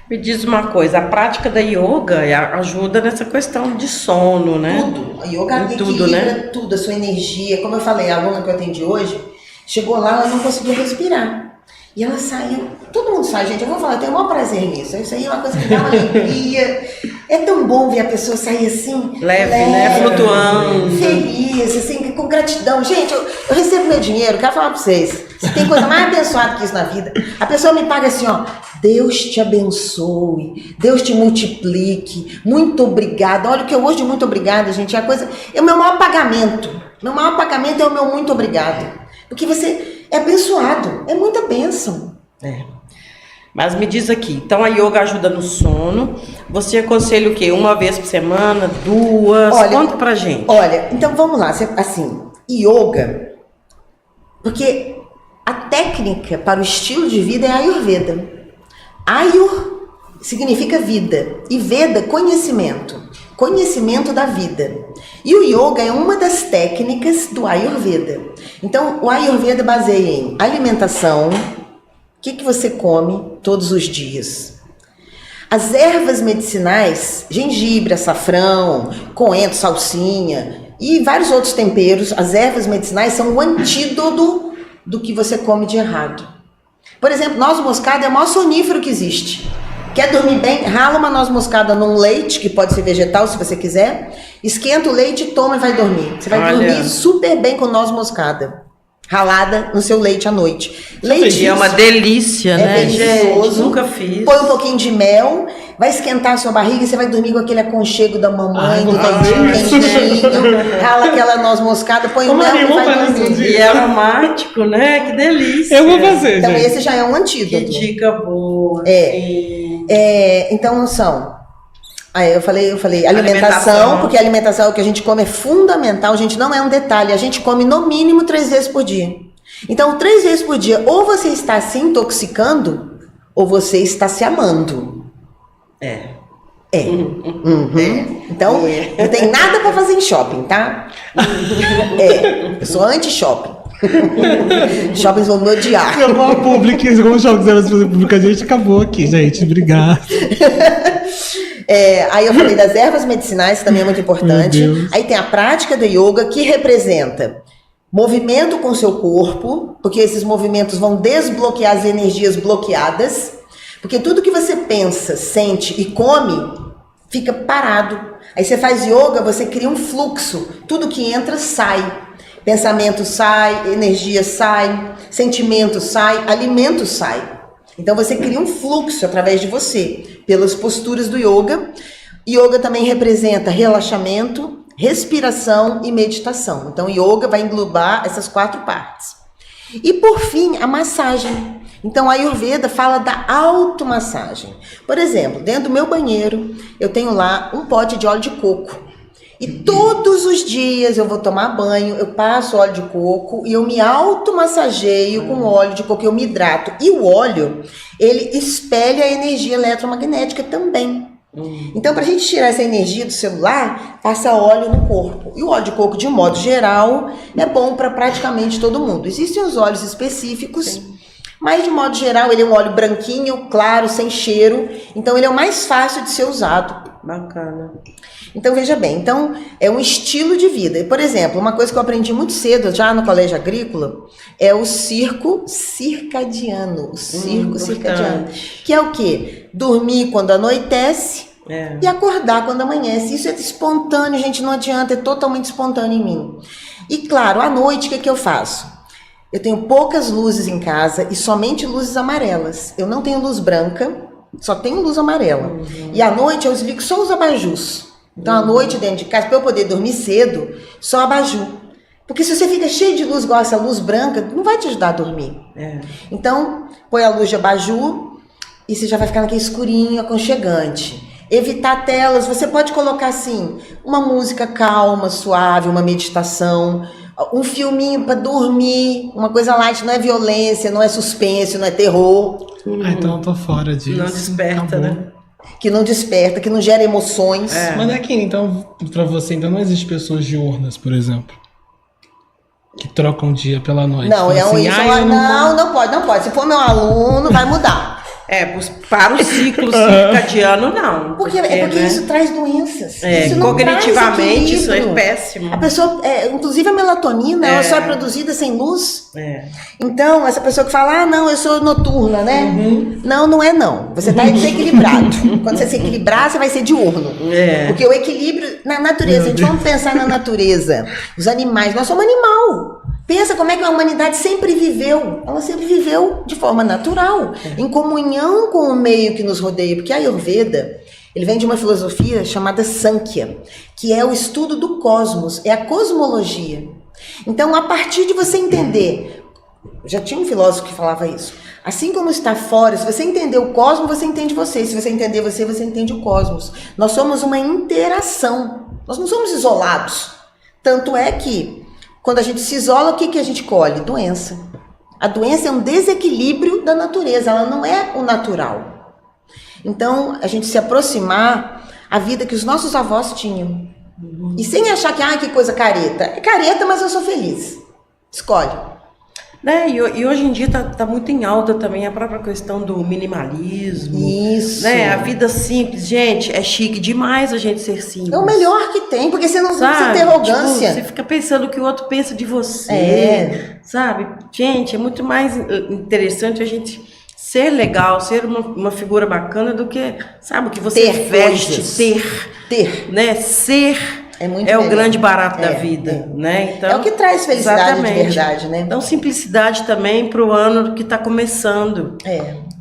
Me diz uma coisa, a prática da yoga ajuda nessa questão de sono, né? Tudo. A yoga equilibra tudo, a sua energia. Como eu falei, a aluna que eu atendi hoje, chegou lá, ela não conseguia respirar. E ela saiu, todo mundo sai, gente, eu vou falar, eu tenho o maior prazer nisso. Isso aí é uma coisa que dá uma alegria. É tão bom ver a pessoa sair assim, leve, né? Flutuando. Feliz, assim, com gratidão. Gente, eu recebo meu dinheiro, quero falar pra vocês. Se tem coisa mais abençoada que isso na vida, a pessoa me paga assim, ó, Deus te abençoe, Deus te multiplique, muito obrigada. Olha o que eu hoje de muito obrigada, gente, é a coisa, é o meu maior pagamento. Meu maior pagamento é o meu muito obrigado. Porque você é abençoado, é muita bênção. Mas me diz aqui, então a yoga ajuda no sono, você aconselha o quê? Uma vez por semana, 2? Olha, conta pra gente. Olha, então vamos lá, assim, yoga, porque a técnica para o estilo de vida é a Ayurveda. Ayur significa vida e Veda, conhecimento da vida. E o yoga é uma das técnicas do Ayurveda. Então, o Ayurveda baseia em alimentação, o que você come todos os dias. As ervas medicinais, gengibre, açafrão, coentro, salsinha e vários outros temperos, as ervas medicinais são o antídoto do que você come de errado. Por exemplo, noz moscada é o maior sonífero que existe. Quer dormir bem? Rala uma noz moscada num leite, que pode ser vegetal se você quiser, esquenta o leite, toma e vai dormir. Você vai dormir super bem com noz moscada ralada no seu leite à noite. Leite é uma delícia, né? Delicioso. Gente, nunca fiz. Põe um pouquinho de mel, vai esquentar a sua barriga e você vai dormir com aquele aconchego da mamãe, do leitinho quentinho, rala aquela noz moscada, põe o mel e vai dormir. E é aromático, né? Que delícia. Eu vou fazer, então gente. esse já é um antídoto. Que dica boa. Então são... Aí eu falei alimentação, porque a alimentação, o que a gente come é fundamental, gente, não é um detalhe, a gente come no mínimo 3 vezes por dia. Então 3 vezes por dia, ou você está se intoxicando, ou você está se amando. Então, não tem nada para fazer em shopping, tá? Eu sou anti-shopping. Shoppings vão me odiar. Como pública, a gente acabou aqui, gente. Obrigado. Aí eu falei das ervas medicinais, que também é muito importante. Aí tem a prática do yoga, que representa movimento com o seu corpo, porque esses movimentos vão desbloquear as energias bloqueadas. Porque tudo que você pensa, sente e come, fica parado. Aí você faz yoga, você cria um fluxo. Tudo que entra, sai. Pensamento sai, energia sai, sentimento sai, alimento sai. Então você cria um fluxo através de você, pelas posturas do yoga. Yoga também representa relaxamento, respiração e meditação. Então yoga vai englobar essas 4 partes. E por fim, a massagem. Então a Ayurveda fala da automassagem. Por exemplo, dentro do meu banheiro, eu tenho lá um pote de óleo de coco. E todos os dias eu vou tomar banho, eu passo óleo de coco e eu me automassageio com óleo de coco, eu me hidrato. E o óleo, ele espelha a energia eletromagnética também. Então, para a gente tirar essa energia do celular, passa óleo no corpo. E o óleo de coco, de um modo geral, é bom para praticamente todo mundo. Existem os óleos específicos, mas de modo geral ele é um óleo branquinho, claro, sem cheiro. Então, ele é o mais fácil de ser usado. Bacana. Então, veja bem, então é um estilo de vida. E, por exemplo, uma coisa que eu aprendi muito cedo, já no colégio agrícola, é o circo circadiano. O circo circadiano. Que é o quê? Dormir quando anoitece e acordar quando amanhece. Isso é espontâneo, gente, não adianta, é totalmente espontâneo em mim. E, claro, à noite, o que eu faço? Eu tenho poucas luzes em casa e somente luzes amarelas. Eu não tenho luz branca, só tenho luz amarela. E à noite eu desligo só os abajus. Então, à noite, dentro de casa, para eu poder dormir cedo, só abajur. Porque se você fica cheio de luz, igual essa luz branca, não vai te ajudar a dormir. Então, põe a luz de abajur e você já vai ficar naquele escurinho, aconchegante. Evitar telas, você pode colocar, assim, uma música calma, suave, uma meditação, um filminho para dormir, uma coisa light, não é violência, não é suspense, não é terror. Então eu tô fora disso. Não desperta, né? Que não desperta, que não gera emoções. Mas aqui, então, pra você, então não existe pessoas diurnas, por exemplo, que trocam dia pela noite. Não, então, não pode. Se for meu aluno, vai mudar. Para o ciclo circadiano, não. Porque né? isso traz doenças. Isso não cognitivamente, traz isso é péssimo. A pessoa, inclusive a melatonina, ela só é produzida sem luz. Então, essa pessoa que fala, não, eu sou noturna, né? Não é não. Você está desequilibrado. Quando você se equilibrar, você vai ser diurno. Porque o equilíbrio na natureza, a gente vamos pensar na natureza, os animais, nós somos animal. Pensa como é que a humanidade sempre viveu. Ela sempre viveu de forma natural, em comunhão com o meio que nos rodeia. Porque a Ayurveda, ele vem de uma filosofia chamada Sankhya, que é o estudo do cosmos, é a cosmologia. Então, a partir de você entender, já tinha um filósofo que falava isso, assim como está fora, se você entender o cosmos, você entende você. Se você entender você, você entende o cosmos. Nós somos uma interação. Nós não somos isolados. Tanto é que, quando a gente se isola, o que a gente colhe? Doença. A doença é um desequilíbrio da natureza, ela não é o natural. Então, a gente se aproximar à vida que os nossos avós tinham. E sem achar que coisa careta. É careta, mas eu sou feliz. Escolhe. E hoje em dia tá muito em alta também a própria questão do minimalismo. Isso. A vida simples. Gente, é chique demais a gente ser simples. É o melhor que tem, porque você não precisa ter arrogância. Tipo, você fica pensando o que o outro pensa de você. Sabe? Gente, é muito mais interessante a gente ser legal, ser uma figura bacana do que, sabe, o que você ter veste, coisas. ter. Né? Ser... É o grande barato da vida, né? Então, é o que traz felicidade de verdade, né? Então, simplicidade também para o ano que está começando,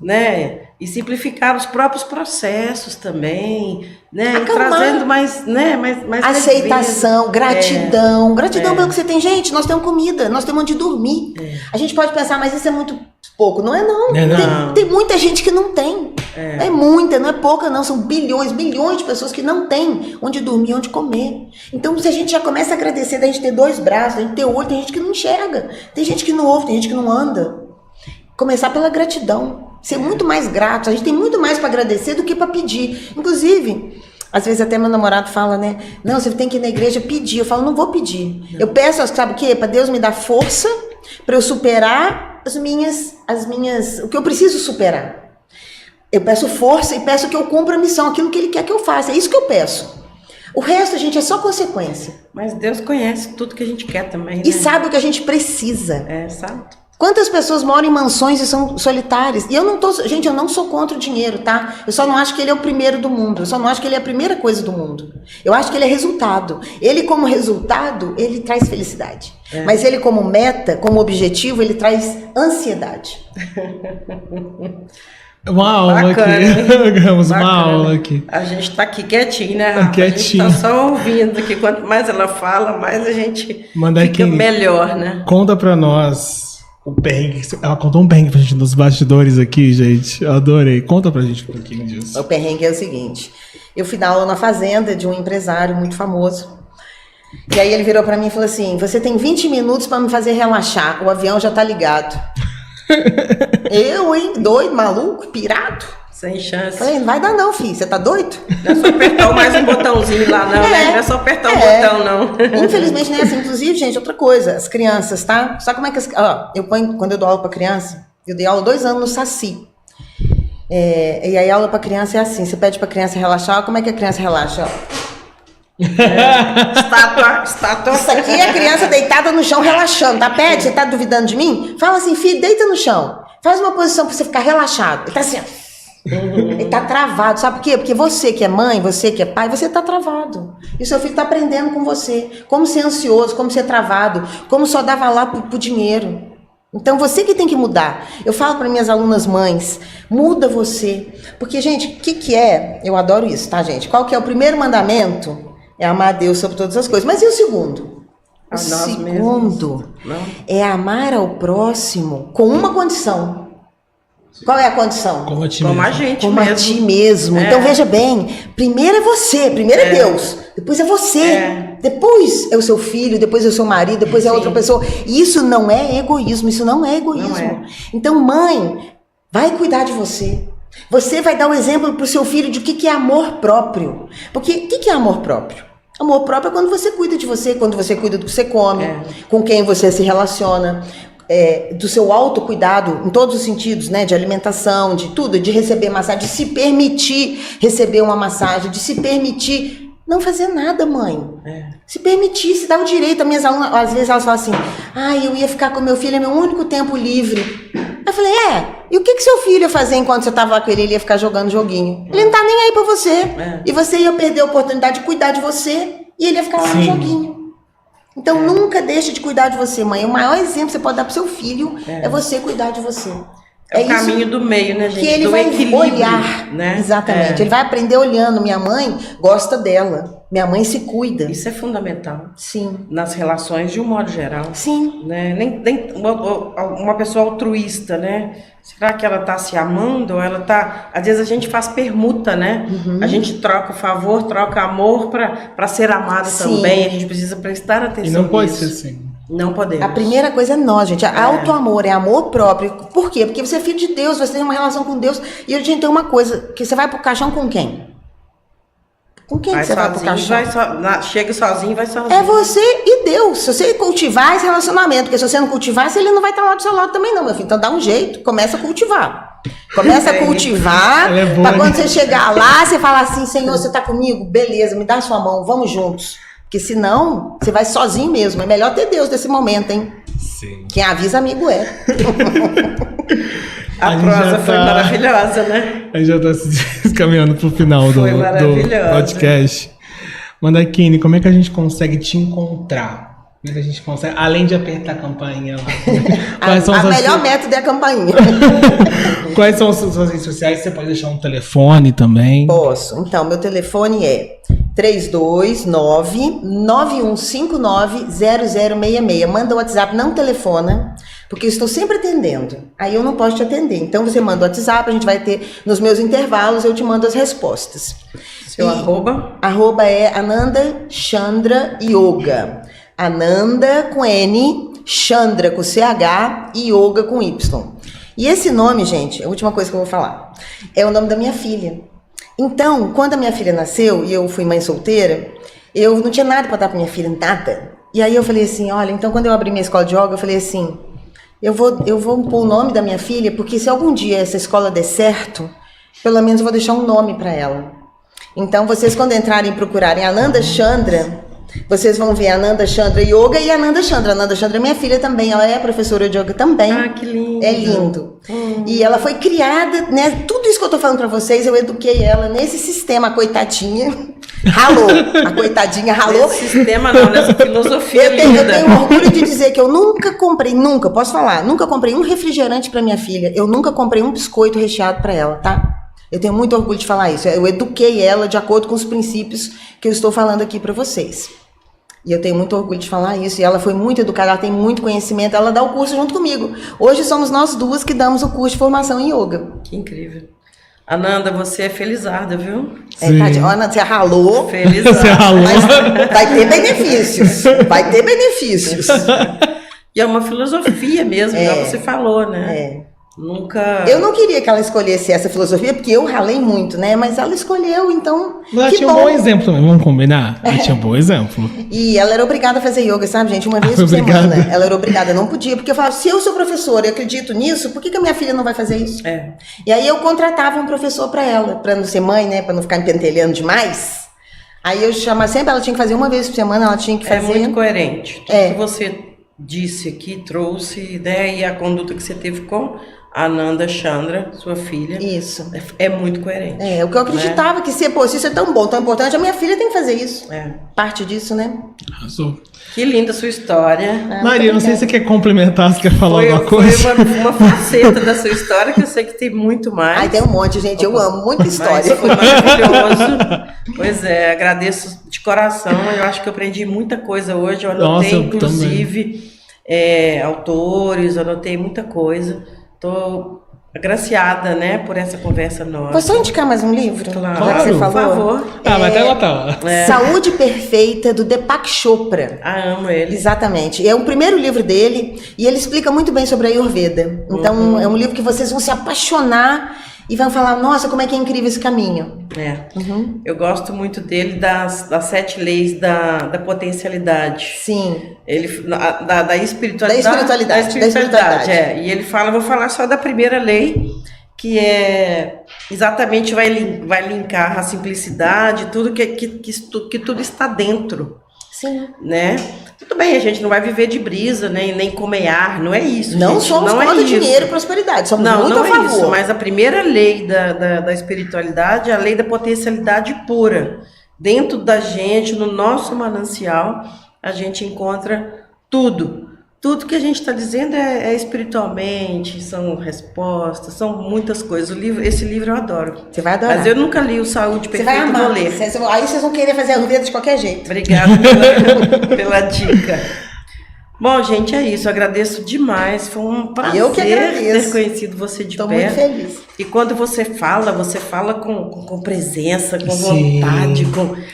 né? E simplificar os próprios processos também, né? E trazendo mais aceitação, leveza. Gratidão. Gratidão pelo que você tem. Gente, nós temos comida, nós temos onde dormir. A gente pode pensar, mas isso é muito pouco. Não é não. Tem muita gente que não tem. É muita, não é pouca não. São bilhões de pessoas que não têm onde dormir, onde comer. Então, se a gente já começa a agradecer da gente ter 2 braços, da gente ter olho, tem gente que não enxerga. Tem gente que não ouve, tem gente que não anda. Começar pela gratidão. Ser muito mais grato. A gente tem muito mais para agradecer do que para pedir. Inclusive, às vezes até meu namorado fala, né? Não, você tem que ir na igreja pedir. Eu falo, não vou pedir. Eu peço, sabe o quê? Para Deus me dar força para eu superar as minhas, o que eu preciso superar. Eu peço força e peço que eu cumpra a missão, aquilo que Ele quer que eu faça. É isso que eu peço. O resto, gente, é só consequência. Mas Deus conhece tudo que a gente quer também, né? E sabe o que a gente precisa. Sabe? Quantas pessoas moram em mansões e são solitárias? E eu não sou contra o dinheiro, tá? Eu só não acho que ele é o primeiro do mundo. Eu só não acho que ele é a primeira coisa do mundo. Eu acho que ele é resultado. Ele, como resultado, ele traz felicidade. Mas ele, como meta, como objetivo, ele traz ansiedade. Uma aula aqui. Ganhamos uma aula aqui. A gente tá aqui quietinho, né, Rafa? Quietinho. A gente tá só ouvindo, que quanto mais ela fala, mais a gente fica melhor, né? Conta pra nós o perrengue. Ela contou um perrengue pra gente nos bastidores aqui, gente. Eu adorei. Conta pra gente um pouquinho disso. O perrengue é o seguinte. Eu fui dar aula na fazenda de um empresário muito famoso. E aí ele virou pra mim e falou assim, você tem 20 minutos pra me fazer relaxar. O avião já tá ligado. Eu, hein? Doido, maluco, pirado. Sem chance. Falei, não vai dar não, filho. Você tá doido? Não é só apertar mais um botãozinho lá, não, né? Não é só apertar o botão, não. Infelizmente, não é assim. Inclusive, gente, outra coisa. As crianças, tá? Sabe como é que... quando eu dou aula pra criança, eu dei aula 2 anos no Saci. E aí a aula pra criança é assim. Você pede pra criança relaxar. Como é que a criança relaxa? Estátua. Isso aqui é a criança deitada no chão relaxando, tá? Pede, você tá duvidando de mim? Fala assim, filho, deita no chão. Faz uma posição pra você ficar relaxado. Ele tá assim, ó. Ele tá travado, sabe por quê? Porque você que é mãe, você que é pai, você tá travado. E o seu filho tá aprendendo com você. Como ser ansioso, como ser travado, como só dar valor pro dinheiro. Então você que tem que mudar. Eu falo para minhas alunas mães, muda você. Porque, gente, o que é? Eu adoro isso, tá, gente? Qual que é o primeiro mandamento? É amar a Deus sobre todas as coisas. Mas e o segundo? O segundo é amar ao próximo com uma condição. Qual é a condição? Como a ti mesmo. Então veja bem, primeiro é você, primeiro é Deus, depois é você, depois é o seu filho, depois é o seu marido, depois é outra pessoa. E isso não é egoísmo, Não é. Então, mãe, vai cuidar de você. Você vai dar o exemplo para o seu filho de o que é amor próprio. Porque o que é amor próprio? Amor próprio é quando você cuida de você, quando você cuida do que você come, com quem você se relaciona. do seu autocuidado, em todos os sentidos, né? De alimentação, de tudo, de receber massagem, de se permitir receber uma massagem, de se permitir não fazer nada, mãe. Se permitir, se dar o direito. As minhas alunas, às vezes elas falam assim, eu ia ficar com meu filho, é meu único tempo livre. Eu falei, e o que seu filho ia fazer enquanto você estava lá com ele? Ele ia ficar jogando joguinho. Ele não tá nem aí pra você. E você ia perder a oportunidade de cuidar de você e ele ia ficar lá no joguinho. Então, nunca deixe de cuidar de você, mãe. O maior exemplo que você pode dar pro seu filho é você cuidar de você. É o caminho do meio, né, gente? Que ele do vai equilíbrio, olhar. né? Exatamente. Ele vai aprender olhando. Minha mãe gosta dela. Minha mãe se cuida. Isso é fundamental. Sim. Nas relações, de um modo geral. Sim. Né? Nem uma pessoa altruísta, né? Será que ela está se amando? Ou ela tá... Às vezes a gente faz permuta, né? A gente troca favor, troca amor para ser amado também. A gente precisa prestar atenção nisso. E não pode nisso. ser assim. Não podemos. A primeira coisa é nós, gente. Auto-amor, é amor próprio. Por quê? Porque você é filho de Deus, você tem uma relação com Deus. E a gente tem uma coisa, que você vai pro caixão com quem? Com quem Vai que você vai pro caixão? Chega sozinho e vai sozinho. É você e Deus. Se você cultivar esse relacionamento, porque se você não cultivar, ele não vai estar lá do seu lado também não, meu filho. Então dá um jeito, começa a cultivar. Começa a cultivar, pra quando você chegar lá, você falar assim, Senhor, você tá comigo? Beleza, me dá a sua mão, vamos juntos. Porque senão, você vai sozinho mesmo. É melhor ter Deus nesse momento, hein? Sim. Quem avisa, amigo é. A prosa foi maravilhosa, né? A gente já tá se caminhando pro final do podcast. Mandakini, como é que a gente consegue te encontrar? Como é que a gente consegue, além de apertar a campainha lá? Melhor método é a campainha. Quais são as suas redes sociais? Você pode deixar um telefone também? Posso. Então, meu telefone é 329-9159-0066. Manda o WhatsApp, não telefona, porque eu estou sempre atendendo. Aí eu não posso te atender. Então você manda o WhatsApp, a gente vai ter, nos meus intervalos, eu te mando as respostas. Seu arroba? Arroba é Ananda Chandra Yoga. Ananda com N, Chandra com CH e Yoga com Y. E esse nome, gente, a última coisa que eu vou falar, é o nome da minha filha. Então, quando a minha filha nasceu e eu fui mãe solteira, eu não tinha nada para dar para minha filha, nada. E aí eu falei assim, olha, então quando eu abri minha escola de yoga, eu falei assim, eu vou pôr o nome da minha filha, porque se algum dia essa escola der certo, pelo menos eu vou deixar um nome para ela. Então, vocês quando entrarem e procurarem Ananda Chandra, vocês vão ver Ananda Chandra Yoga e Ananda Chandra. Ananda Chandra é minha filha também, ela é professora de yoga também. Ah, que lindo. É lindo. E ela foi criada, né? Tudo isso que eu tô falando pra vocês, eu eduquei ela nesse sistema, a coitadinha. Ralou. A coitadinha ralou. Nesse sistema não, nessa filosofia eu linda. tenho orgulho de dizer que eu nunca comprei, posso falar, nunca comprei um refrigerante pra minha filha, eu nunca comprei um biscoito recheado pra ela, tá? Eu tenho muito orgulho de falar isso. Eu eduquei ela de acordo com os princípios que eu estou falando aqui para vocês. E eu tenho muito orgulho de falar isso. E ela foi muito educada, ela tem muito conhecimento. Ela dá o curso junto comigo. Hoje somos nós duas que damos o curso de formação em yoga. Que incrível. Ananda, você é felizarda, viu? Ana, você ralou. Felizarda. Você ralou. Mas vai ter benefícios. Vai ter benefícios. E é uma filosofia mesmo, igual você falou, né? Nunca... Eu não queria que ela escolhesse essa filosofia, porque eu ralei muito, né? Mas ela escolheu, então. Mas ela tinha um bom exemplo também, vamos combinar? Ela tinha um bom exemplo. E ela era obrigada a fazer yoga, sabe, gente? Uma vez por semana. Ela era obrigada, não podia, porque eu falava, se eu sou professora e acredito nisso, por que a minha filha não vai fazer isso? E aí eu contratava um professor pra ela, pra não ser mãe, né? Pra não ficar me pentelhando demais. Aí eu chamava sempre, ela tinha que fazer uma vez por semana, ela tinha que fazer. É muito coerente. Tudo que você disse aqui, trouxe, né? E a conduta que você teve com Ananda Chandra, sua filha. Isso. É muito coerente. O que eu acreditava, que se isso é tão bom, tão importante, a minha filha tem que fazer isso. Parte disso, né? Arrasou. Que linda a sua história. Maria, não sei se você quer complementar, se quer falar alguma coisa. Foi uma faceta da sua história, que eu sei que tem muito mais. Ai, tem um monte, gente. Eu amo muita história. Mas foi maravilhoso. Pois é, agradeço de coração. Eu acho que eu aprendi muita coisa hoje. Eu anotei, inclusive, autores, eu anotei muita coisa. Estou agraciada, né, por essa conversa nossa. Posso só indicar mais um livro? Claro, já que você falou? Por favor. Mas até ela tá. Saúde Perfeita, do Deepak Chopra. Amo ele. Exatamente. É o primeiro livro dele e ele explica muito bem sobre a Ayurveda. Então, é um livro que vocês vão se apaixonar e vão falar, nossa, como é que é incrível esse caminho. Eu gosto muito dele das 7 leis da potencialidade. Sim. Ele, da espiritualidade. Da espiritualidade. E ele fala, vou falar só da primeira lei, que é exatamente vai linkar a simplicidade, tudo que tudo está dentro. Sim. Né? Tudo bem, a gente não vai viver de brisa, né? Nem comer ar, não é isso. Não gente, somos contra dinheiro e prosperidade, somos muito a favor. É isso, mas a primeira lei da espiritualidade é a lei da potencialidade pura. Dentro da gente, no nosso manancial, a gente encontra tudo. Tudo que a gente está dizendo é espiritualmente, são respostas, são muitas coisas. Esse livro eu adoro. Você vai adorar. Mas eu nunca li o Saúde Perfeita. Você vai amar. Vou ler. Aí vocês vão querer fazer a vida de qualquer jeito. Obrigada pela dica. Bom, gente, é isso. Eu agradeço demais. Foi um prazer eu que agradeço. Ter conhecido você de perto. Estou muito feliz. E quando você fala com presença, com Sim. vontade,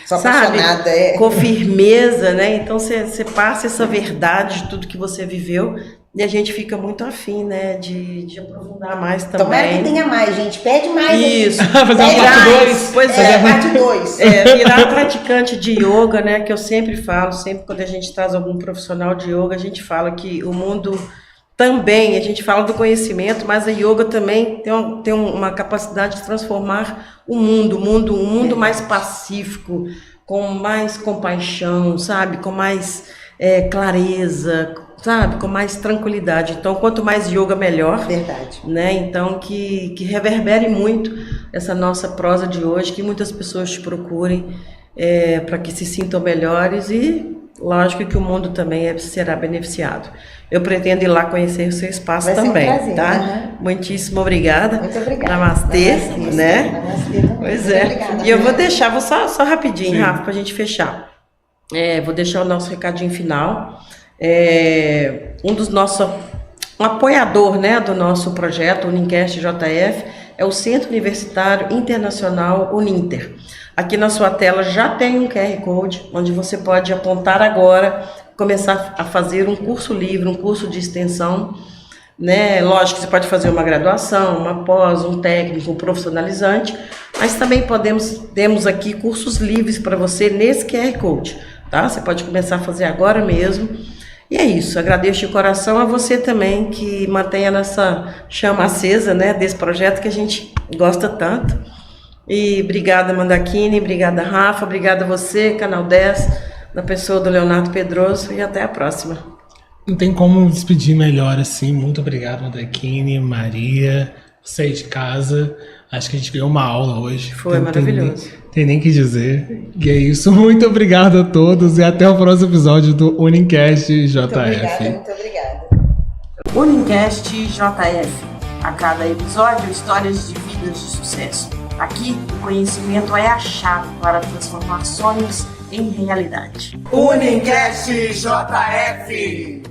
Sou apaixonada, com firmeza, né? Então você passa essa verdade de tudo que você viveu e a gente fica muito afim, né? De aprofundar mais também. Tomara que tenha mais, gente. Pede mais. Isso. Fazer uma parte 2. Pois parte 2. Virar praticante de yoga, né? Que eu sempre falo, sempre quando a gente traz algum profissional de yoga, a gente fala que o mundo também, a gente fala do conhecimento, mas a yoga também tem uma capacidade de transformar um mundo mais pacífico, com mais compaixão, sabe? Com mais clareza, sabe? Com mais tranquilidade. Então, quanto mais yoga, melhor. Verdade. Né? Então, que reverbere muito essa nossa prosa de hoje, que muitas pessoas te procurem para que se sintam melhores e, lógico, que o mundo também será beneficiado. Eu pretendo ir lá conhecer o seu espaço também, um prazer, tá? Muitíssimo obrigada. Muito obrigada. Namastê, né? Namastê também. Pois Muito é. obrigada, E eu vou deixar, só rapidinho, Sim. Rafa, pra gente fechar. Vou deixar o nosso recadinho final. Um apoiador, né, do nosso projeto Unicast JF é o Centro Universitário Internacional Uninter. Aqui na sua tela já tem um QR Code, onde você pode apontar agora, começar a fazer um curso livre, um curso de extensão, né? Lógico que você pode fazer uma graduação, uma pós, um técnico, um profissionalizante, mas também temos aqui cursos livres para você nesse QR Code, tá? Você pode começar a fazer agora mesmo. E é isso, agradeço de coração a você também que mantenha nessa chama acesa, né, desse projeto que a gente gosta tanto. E obrigada, Mandakini, obrigada, Rafa, obrigada a você, Canal 10, na pessoa do Leonardo Pedroso, e até a próxima. Não tem como despedir melhor assim. Muito obrigado, Mandakini, Maria, você de casa. Acho que a gente ganhou uma aula hoje. Foi maravilhoso. Tem nem que dizer. E é isso. Muito obrigado a todos e até o próximo episódio do Unicast JF. Muito obrigada. Unicast JF. A cada episódio, histórias de vidas de sucesso. Aqui, o conhecimento é a chave para transformar sonhos em realidade. Unicast JF.